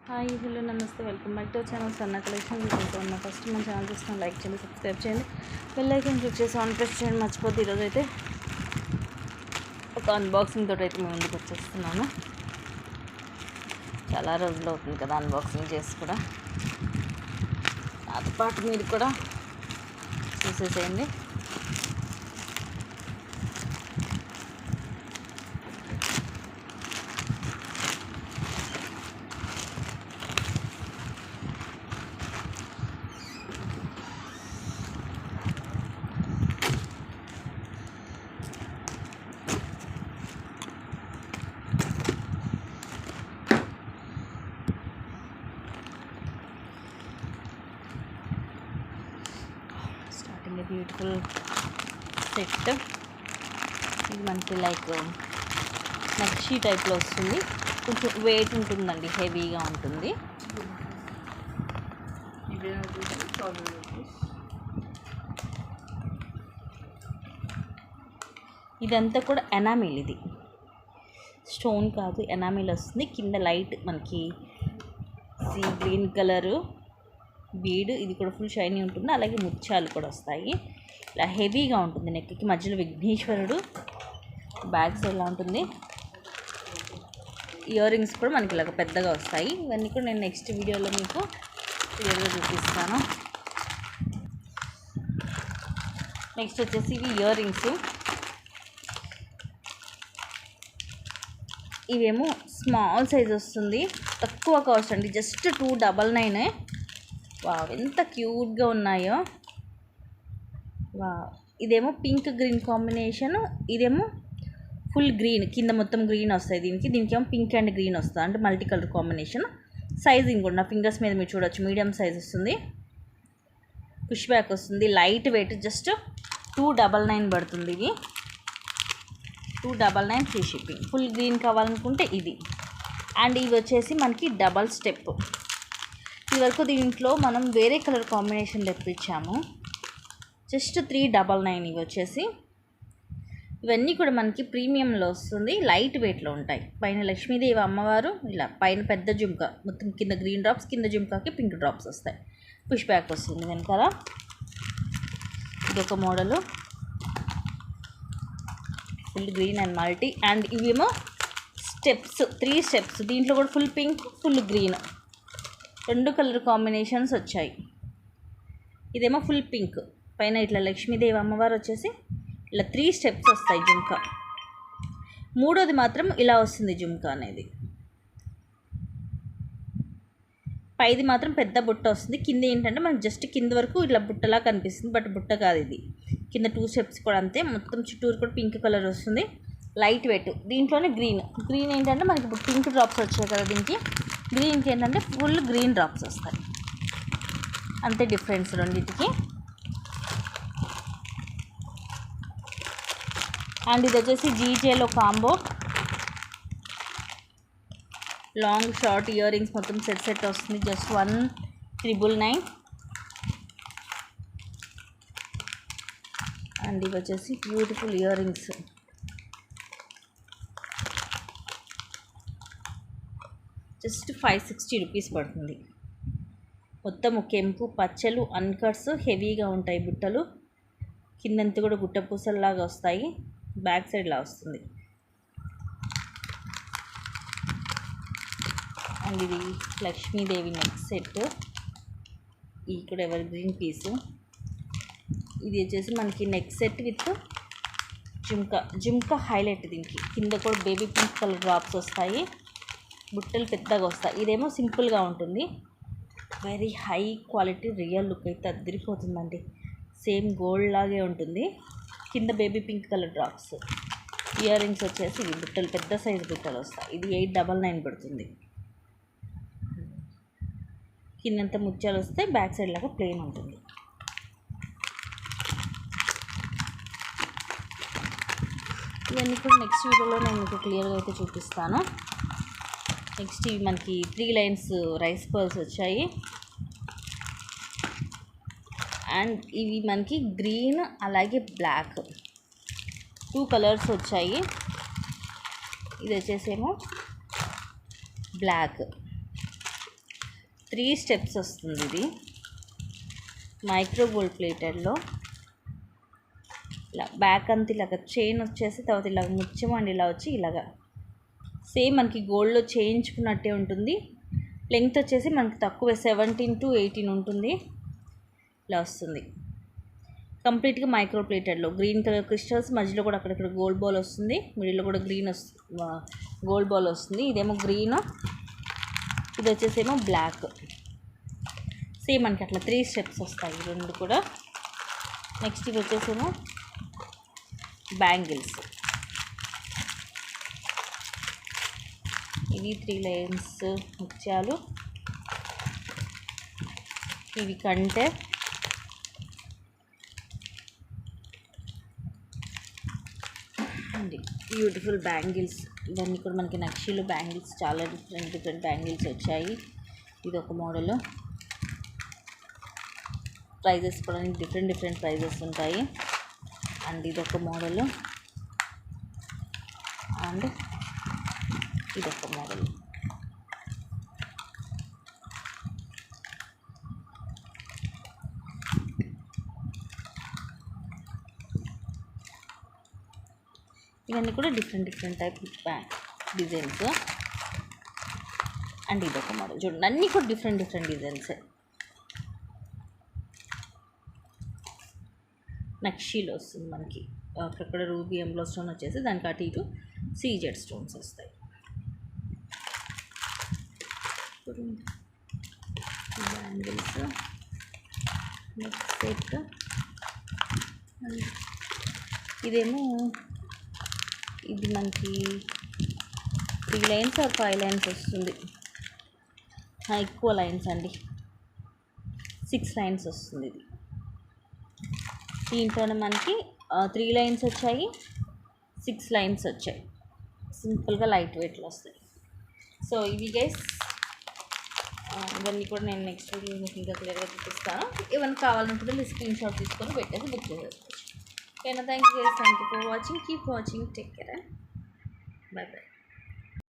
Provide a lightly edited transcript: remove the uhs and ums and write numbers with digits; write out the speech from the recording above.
Hi hello నమస్తే welcome back to channel సన్న collection వీడియోతో ఉన్న ఫస్ట్ మన ఛానల్ చూస్తున్న లైక్ చేయండి, సబ్స్క్రైబ్ చేయండి, బెల్ ఐకాన్ క్లిక్ చేసి ఆన్ ప్రెస్ చేయండి మర్చిపోతే. ఈరోజు అయితే ఒక అన్బాక్సింగ్ తోటి అయితే మేము ముందుకు వచ్చేస్తున్నాను. చాలా రోజులు అవుతుంది కదా అన్బాక్సింగ్ చేసి కూడా. నాతో పాటు మీరు కూడా చూసేసేయండి. Beautiful set. ఇది మనకి లైక్ నక్షి టైప్లో వస్తుంది. కొంచెం వెయిట్ ఉంటుందండి, హెవీగా ఉంటుంది. ఇదంతా కూడా ఎనామిల్, ఇది స్టోన్ కాదు, ఎనామిల్ వస్తుంది. కింద లైట్ మనకి సీ గ్రీన్ కలరు బీడ్, ఇది కూడా ఫుల్ షైనీ ఉంటుంది. అలాగే ముత్యాలు కూడా వస్తాయి. ఇలా హెవీగా ఉంటుంది. నెక్కి మధ్యలో విఘ్నేశ్వరుడు, బ్యాక్ సైడ్ ఇలా ఉంటుంది. ఇయర్ రింగ్స్ కూడా మనకి ఇలాగ పెద్దగా వస్తాయి. ఇవన్నీ కూడా నేను నెక్స్ట్ వీడియోలో మీకు క్లియర్గా చూపిస్తాను. నెక్స్ట్ వచ్చేసి ఇవి ఇయర్ రింగ్స్. ఇవేమో స్మాల్ సైజ్ వస్తుంది, తక్కువ కాస్ట్ అండి, జస్ట్ 299. వావ్, ఎంత క్యూట్గా ఉన్నాయో. వావ్, ఇదేమో పింక్ గ్రీన్ కాంబినేషన్, ఇదేమో ఫుల్ గ్రీన్, కింద మొత్తం గ్రీన్ వస్తాయి. దీనికేమో పింక్ అండ్ గ్రీన్ వస్తుంది, అంటే మల్టీ కలర్ కాంబినేషన్. సైజింగ్ కూడా నా ఫింగర్స్ మీద మీరు చూడొచ్చు, మీడియం సైజ్ వస్తుంది. పుష్ బ్యాక్ వస్తుంది, లైట్ వెయిట్, జస్ట్ 299 పడుతుంది. ఇవి 299 ఫ్రీ షిప్పింగ్. ఫుల్ గ్రీన్ కావాలనుకుంటే ఇది. అండ్ ఇవి వచ్చేసి మనకి డబల్ స్టెప్. ఈ వరకు దీంట్లో మనం వేరే కలర్ కాంబినేషన్ తెప్పించాము, జస్ట్ 399. ఇవి వచ్చేసి ఇవన్నీ కూడా మనకి ప్రీమియంలో వస్తుంది, లైట్ వెయిట్లో ఉంటాయి. పైన లక్ష్మీదేవి అమ్మవారు, ఇలా పైన పెద్ద జుమ్కా, మొత్తం కింద గ్రీన్ డ్రాప్స్, కింద జుమ్కాకి పింక్ డ్రాప్స్ వస్తాయి. పుష్ బ్యాక్ వస్తుంది వెనకాల. ఇదొక model, full green and multi. And ఇవేమో స్టెప్స్, 3 స్టెప్స్. దీంట్లో కూడా full pink, full green, 2 colour combinations వచ్చాయి. ఇదేమో ఫుల్ పింక్, పైన ఇట్లా లక్ష్మీదేవి అమ్మవారు వచ్చేసి ఇలా 3 స్టెప్స్ వస్తాయి జుమ్కా. మూడోది మాత్రం ఇలా వస్తుంది జుమ్కా అనేది. పైది మాత్రం పెద్ద బుట్ట వస్తుంది. కింద ఏంటంటే మనకు జస్ట్ కింద వరకు ఇట్లా బుట్టలా కనిపిస్తుంది, బట్ బుట్ట కాదు ఇది. కింద 2 స్టెప్స్ కూడా అంతే. మొత్తం చుట్టూరు కూడా పింక్ కలర్ వస్తుంది, లైట్ వెయిట్. దీంట్లోనే గ్రీన్ ఏంటంటే మనకి ఇప్పుడు పింక్ డ్రాప్స్ వచ్చాయి కదా, గ్రీన్కి ఏంటంటే ఫుల్ గ్రీన్ డ్రాప్స్ వస్తాయి. అంతే డిఫరెన్స్ రెండింటికి. అండ్ ఇది వచ్చేసి జీజేలో combo, long short earrings మొత్తం సెట్ వస్తుంది, జస్ట్ 1999. అండ్ ఇవి వచ్చేసి beautiful earrings, just 560 rupees పడుతుంది. మొత్తము కెంపు పచ్చలు, అన్కట్స్, హెవీగా ఉంటాయి బుట్టలు. కిందంతా కూడా గుట్ట పూసల్లాగా వస్తాయి, బ్యాక్ సైడ్ లా వస్తుంది. అండ్ ఇది లక్ష్మీదేవి నెక్ సెట్, ఇక్కడ ఎవర్ గ్రీన్ పీసు. ఇది వచ్చేసి మనకి neck set with jhumka highlight. దీనికి కింద కూడా బేబీ పింక్ కలర్ డ్రాప్స్ వస్తాయి, బుట్టలు పెద్దగా వస్తాయి. ఇదేమో సింపుల్గా ఉంటుంది, very high quality, real look అయితే అదిరిపోతుందండి. సేమ్ గోల్డ్ లాగే ఉంటుంది. కింద baby pink colour drops. Ear rings వచ్చేసి ఇవి బుట్టలు, పెద్ద సైజు బుట్టలు వస్తాయి. ఇది 899 పడుతుంది. కిందంతా ముత్యాలు వస్తాయి, బ్యాక్ సైడ్ లాగా ప్లెయిన్ ఉంటుంది. ఇవన్నీ కూడా నెక్స్ట్ వీడియోలో నేను మీకు క్లియర్గా అయితే చూపిస్తాను. నెక్స్ట్ ఇవి మనకి 3 లైన్స్ రైస్ పర్ల్స్ వచ్చాయి. అండ్ ఇవి మనకి గ్రీన్ అలాగే బ్లాక్ 2 కలర్స్ వచ్చాయి. ఇది వచ్చేసేమో బ్లాక్. 3 స్టెప్స్ వస్తుంది. ఇది మైక్రో గోల్డ్ ప్లేటెడ్లో ఇలా బ్యాక్ అంతా ఇలాగ చైన్ వచ్చేసి తర్వాత ఇలాగ ముచ్చమండి ఇలా వచ్చి ఇలాగా సేమ్ మనకి గోల్డ్లో చేయించుకున్నట్టే ఉంటుంది. లెంగ్త్ వచ్చేసి మనకి తక్కువ 17 to 18 ఉంటుంది. ఇలా వస్తుంది కంప్లీట్గా మైక్రో ప్లేటెడ్లో. గ్రీన్ కలర్ క్రిస్టల్స్, మధ్యలో కూడా అక్కడక్కడ గోల్డ్ బాల్ వస్తుంది, మిడిల్లో కూడా గ్రీన్ గోల్డ్ బాల్ వస్తుంది. ఇదేమో గ్రీన్, ఇది వచ్చేసేమో బ్లాక్. సేమ్ మనకి అట్లా 3 స్టెప్స్ వస్తాయి రెండు కూడా. నెక్స్ట్ ఇవి వచ్చేసేమో బ్యాంగిల్స్. ఇవి 3 లైన్స్ ముత్యాలు, ఇవి కంటే, అండి బ్యూటిఫుల్ బ్యాంగిల్స్. ఇవన్నీ కూడా మనకి నక్షీలు బ్యాంగిల్స్, చాలా డిఫరెంట్ బ్యాంగిల్స్ వచ్చాయి. ఇది ఒక మోడల్. ప్రైజెస్ కూడా డిఫరెంట్ ప్రైజెస్ ఉంటాయి. అండ్ ఇది ఒక మోడల్, అండ్ ఇదొక మోడల్. ఇవన్నీ కూడా డిఫరెంట్ టైప్ డిజైన్స్. అండ్ ఇదొక మోడల్ చూడండి, అన్నీ కూడా డిఫరెంట్ డిజైన్స్. నక్షీలో వస్తుంది మనకి, అక్కడ రూబీ ఎంబ్లో స్టోన్ వచ్చేసి దానికి అటు ఇటు సీజెడ్ స్టోన్స్ వస్తాయి. Bangles next set. ఇదేమో ఇది మనకి 3 లైన్స్ ఆర్ 5 లైన్స్ వస్తుంది. ఎక్కువ లైన్స్ అండి, 6 లైన్స్ వస్తుంది. ఇది దీంట్లోనే మనకి 3 లైన్స్ వచ్చాయి, 6 లైన్స్ వచ్చాయి. సింపుల్గా లైట్ వెయిట్లో వస్తాయి. సో ఇవి గైస్, ఇవన్నీ కూడా నేను నెక్స్ట్ వీడియో మీకు ఇంకా క్లియర్గా చూపిస్తాను. ఏమైనా కావాలనుకుంటే మీరు స్క్రీన్ షాట్ తీసుకొని పెట్టేసి బుక్ చేసేసుకోవచ్చు. ఓకేనా? Thank you guys, thank you for watching. Keep watching, take care, by by.